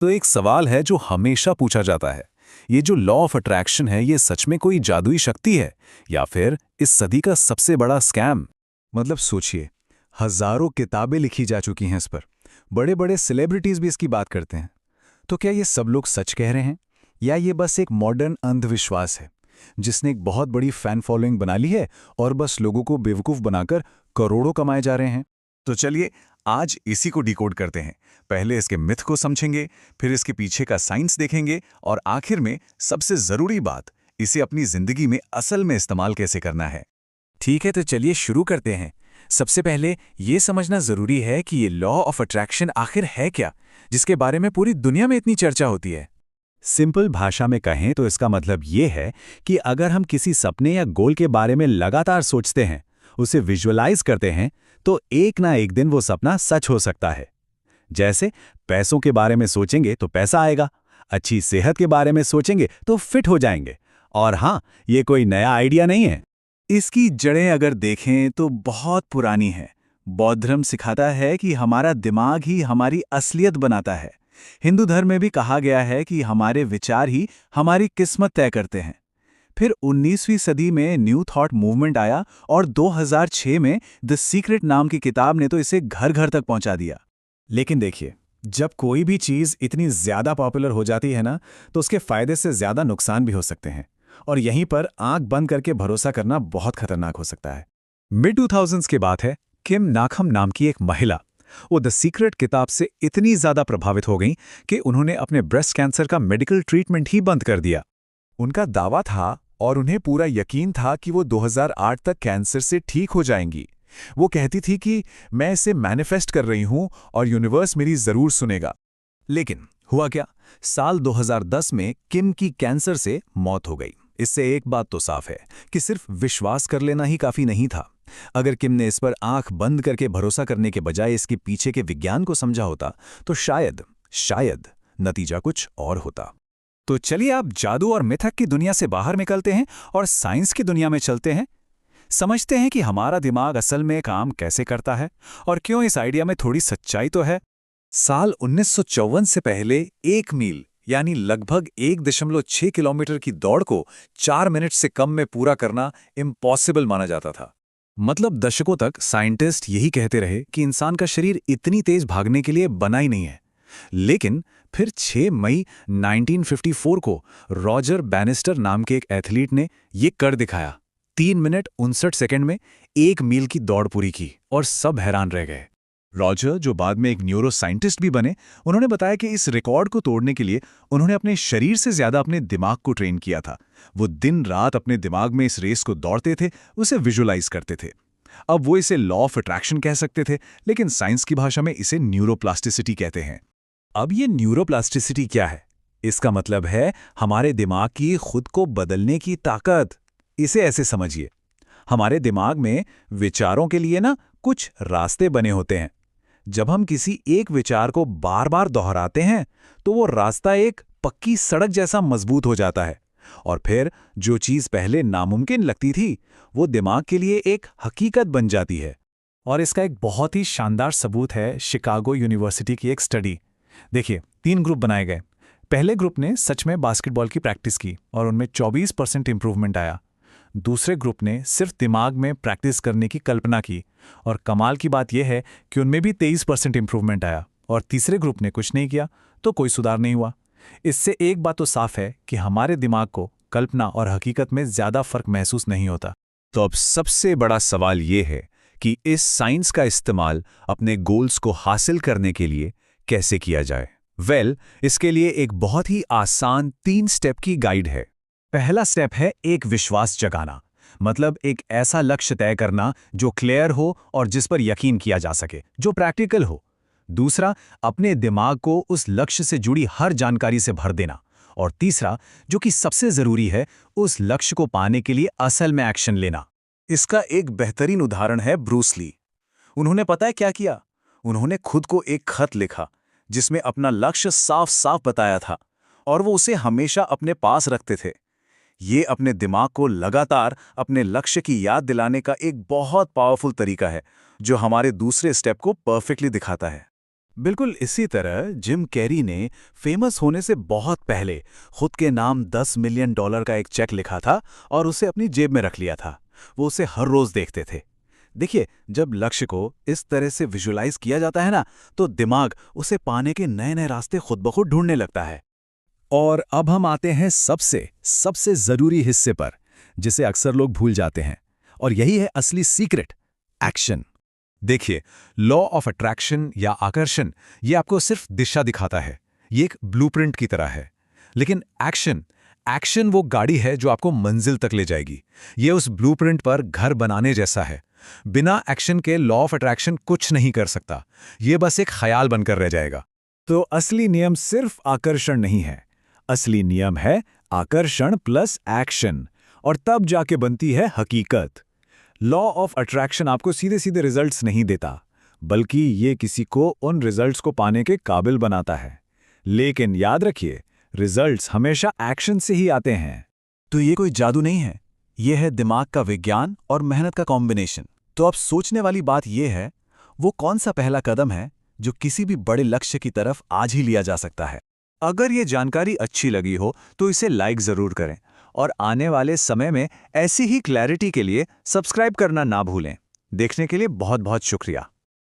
तो एक सवाल है जो हमेशा पूछा जाता है, ये जो लॉ ऑफ अट्रैक्शन है ये सच में कोई जादुई शक्ति है या फिर इस सदी का सबसे बड़ा स्कैम? मतलब सोचिए, हजारों किताबें लिखी जा चुकी हैं इस पर। बड़े बड़े सेलिब्रिटीज भी इसकी बात करते हैं। तो क्या ये सब लोग सच कह रहे हैं या ये बस एक मॉडर्न अंधविश्वास है जिसने एक बहुत बड़ी फैन फॉलोइंग बना ली है और बस लोगों को बेवकूफ बनाकर करोड़ों कमाए जा रहे हैं? तो चलिए आज इसी को डिकोड करते हैं। पहले इसके मिथ को समझेंगे, फिर इसके पीछे का साइंस देखेंगे और आखिर में सबसे जरूरी बात, इसे अपनी जिंदगी में असल में इस्तेमाल कैसे करना है। ठीक है, तो चलिए शुरू करते हैं। सबसे पहले ये समझना जरूरी है कि ये लॉ ऑफ अट्रैक्शन आखिर है क्या, जिसके बारे में पूरी दुनिया में इतनी चर्चा होती है। सिंपल भाषा में कहें तो इसका मतलब ये है कि अगर हम किसी सपने या गोल के बारे में लगातार सोचते हैं, उसे विजुअलाइज करते हैं, तो एक ना एक दिन वो सपना सच हो सकता है। जैसे पैसों के बारे में सोचेंगे तो पैसा आएगा, अच्छी सेहत के बारे में सोचेंगे तो फिट हो जाएंगे। और हाँ, ये कोई नया आइडिया नहीं है। इसकी जड़ें अगर देखें तो बहुत पुरानी है। बौद्ध धर्म सिखाता है कि हमारा दिमाग ही हमारी असलियत बनाता है। हिंदू धर्म में भी कहा गया है कि हमारे विचार ही हमारी किस्मत तय करते हैं। फिर 19वीं सदी में न्यू थॉट मूवमेंट आया और 2006 में द सीक्रेट नाम की किताब ने तो इसे घर घर तक पहुंचा दिया। लेकिन देखिए, जब कोई भी चीज़ इतनी ज़्यादा पॉपुलर हो जाती है ना, तो उसके फायदे से ज़्यादा नुकसान भी हो सकते हैं। और यहीं पर आंख बंद करके भरोसा करना बहुत खतरनाक हो सकता है। मिड 2000s की बात है। किम नाखम नाम की एक महिला, वो द सीक्रेट किताब से इतनी ज़्यादा प्रभावित हो गई कि उन्होंने अपने ब्रेस्ट कैंसर का मेडिकल ट्रीटमेंट ही बंद कर दिया। उनका दावा था और उन्हें पूरा यकीन था कि वो 2008 तक कैंसर से ठीक हो जाएंगी। वो कहती थी कि मैं इसे मैनिफेस्ट कर रही हूं और यूनिवर्स मेरी जरूर सुनेगा। लेकिन हुआ क्या? साल 2010 में किम की कैंसर से मौत हो गई। इससे एक बात तो साफ है कि सिर्फ विश्वास कर लेना ही काफी नहीं था। अगर किम ने इस पर आंख बंद करके भरोसा करने के बजाय इसके पीछे के विज्ञान को समझा होता तो शायद नतीजा कुछ और होता। तो चलिए आप जादू और मिथक की दुनिया से बाहर निकलते हैं और साइंस की दुनिया में चलते हैं। समझते हैं कि हमारा दिमाग असल में काम कैसे करता है और क्यों इस आइडिया में थोड़ी सच्चाई तो है। साल 1954 से पहले 1 मील यानी लगभग 1.6 किलोमीटर की दौड़ को 4 मिनट से कम में पूरा करना इम्पॉसिबल माना जाता था। मतलब दशकों तक साइंटिस्ट यही कहते रहे कि इंसान का शरीर इतनी तेज भागने के लिए बना ही नहीं है। लेकिन फिर 6 मई 1954 को रॉजर बैनिस्टर नाम के एक एथलीट ने ये कर दिखाया। 3 मिनट 59 सेकंड में 1 मील की दौड़ पूरी की और सब हैरान रह गए। रॉजर, जो बाद में एक न्यूरो साइंटिस्ट भी बने, उन्होंने बताया कि इस रिकॉर्ड को तोड़ने के लिए उन्होंने अपने शरीर से ज्यादा अपने दिमाग को ट्रेन किया था। वो दिन रात अपने दिमाग में इस रेस को दौड़ते थे, उसे विजुअलाइज करते थे। अब वो इसे लॉ ऑफ अट्रैक्शन कह सकते थे, लेकिन साइंस की भाषा में इसे न्यूरोप्लास्टिसिटी कहते हैं। अब ये न्यूरोप्लास्टिसिटी क्या है? इसका मतलब है हमारे दिमाग की खुद को बदलने की ताकत। इसे ऐसे समझिए, हमारे दिमाग में विचारों के लिए ना कुछ रास्ते बने होते हैं। जब हम किसी एक विचार को बार बार दोहराते हैं तो वो रास्ता एक पक्की सड़क जैसा मजबूत हो जाता है और फिर जो चीज पहले नामुमकिन लगती थी वो दिमाग के लिए एक हकीकत बन जाती है। और इसका एक बहुत ही शानदार सबूत है शिकागो यूनिवर्सिटी की एक स्टडी। देखिए, 3 ग्रुप बनाए गए। पहले ग्रुप ने सच में बास्केटबॉल की प्रैक्टिस की और उनमें 24% इंप्रूवमेंट आया। दूसरे ग्रुप ने सिर्फ दिमाग में प्रैक्टिस करने की कल्पना की और कमाल की बात यह है कि उनमें भी 23% इंप्रूवमेंट आया। और तीसरे ग्रुप ने कुछ नहीं किया तो कोई सुधार नहीं हुआ। इससे एक बात तो साफ है कि हमारे दिमाग को कल्पना और हकीकत में ज्यादा फर्क महसूस नहीं होता। तो अब सबसे बड़ा सवाल ये है कि इस साइंस का इस्तेमाल अपने गोल्स को हासिल करने के लिए कैसे किया जाए। इसके लिए एक बहुत ही आसान 3 स्टेप की गाइड है। पहला स्टेप है एक विश्वास जगाना, मतलब एक ऐसा लक्ष्य तय करना जो क्लियर हो और जिस पर यकीन किया जा सके, जो प्रैक्टिकल हो। दूसरा, अपने दिमाग को उस लक्ष्य से जुड़ी हर जानकारी से भर देना। और तीसरा, जो कि सबसे जरूरी है, उस लक्ष्य को पाने के लिए असल में एक्शन लेना। इसका एक बेहतरीन उदाहरण है ब्रूस ली। उन्होंने पता है क्या किया? उन्होंने खुद को एक खत लिखा जिसमें अपना लक्ष्य साफ साफ बताया था और वो उसे हमेशा अपने पास रखते थे। ये अपने दिमाग को लगातार अपने लक्ष्य की याद दिलाने का एक बहुत पावरफुल तरीका है जो हमारे दूसरे स्टेप को परफेक्टली दिखाता है। बिल्कुल इसी तरह जिम कैरी ने फेमस होने से बहुत पहले खुद के नाम $10 मिलियन का एक चेक लिखा था और उसे अपनी जेब में रख लिया था। वो उसे हर रोज देखते थे। देखिए, जब लक्ष्य को इस तरह से विजुलाइज किया जाता है ना, तो दिमाग उसे पाने के नए नए रास्ते खुद ब खुद ढूंढने लगता है। और अब हम आते हैं सबसे सबसे जरूरी हिस्से पर, जिसे अक्सर लोग भूल जाते हैं, और यही है असली सीक्रेट, एक्शन। देखिए, लॉ ऑफ अट्रैक्शन या आकर्षण ये आपको सिर्फ दिशा दिखाता है, ये एक ब्लूप्रिंट की तरह है। लेकिन एक्शन वो गाड़ी है जो आपको मंजिल तक ले जाएगी। ये उस ब्लूप्रिंट पर घर बनाने जैसा है। बिना एक्शन के लॉ ऑफ अट्रैक्शन कुछ नहीं कर सकता, ये बस एक ख्याल बनकर रह जाएगा। तो असली नियम सिर्फ आकर्षण नहीं है, असली नियम है आकर्षण प्लस एक्शन, और तब जाके बनती है हकीकत। लॉ ऑफ अट्रैक्शन आपको सीधे सीधे रिजल्ट्स नहीं देता, बल्कि ये किसी को उन रिजल्ट्स को पाने के काबिल बनाता है। लेकिन याद रखिए, रिजल्ट्स हमेशा एक्शन से ही आते हैं। तो ये कोई जादू नहीं है, ये है दिमाग का विज्ञान और मेहनत का कॉम्बिनेशन। तो अब सोचने वाली बात यह है, वो कौन सा पहला कदम है जो किसी भी बड़े लक्ष्य की तरफ आज ही लिया जा सकता है। अगर ये जानकारी अच्छी लगी हो तो इसे लाइक ज़रूर करें, और आने वाले समय में ऐसी ही क्लैरिटी के लिए सब्सक्राइब करना ना भूलें। देखने के लिए बहुत बहुत शुक्रिया।